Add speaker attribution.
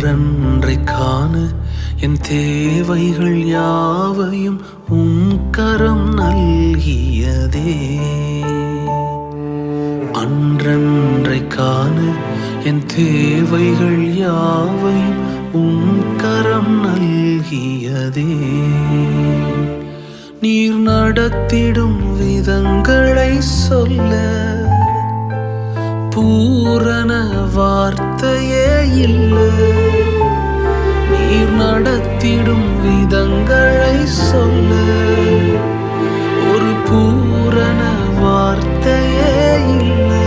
Speaker 1: அன்றன்றை காண என் தேவைகள் யாவையும் உம் கரம் நல்கியதே. அன்றன்றை காண என் தேவைகள் யாவையும் உம் கரம் நல்கியதே. நீர் நடத்திடும் விதங்களை சொல்ல பூரண வார்த்தையே இல்லை. நீர் நடத்திடும் விதங்களை சொல்ல ஒரு பூரண வார்த்தையே இல்லை.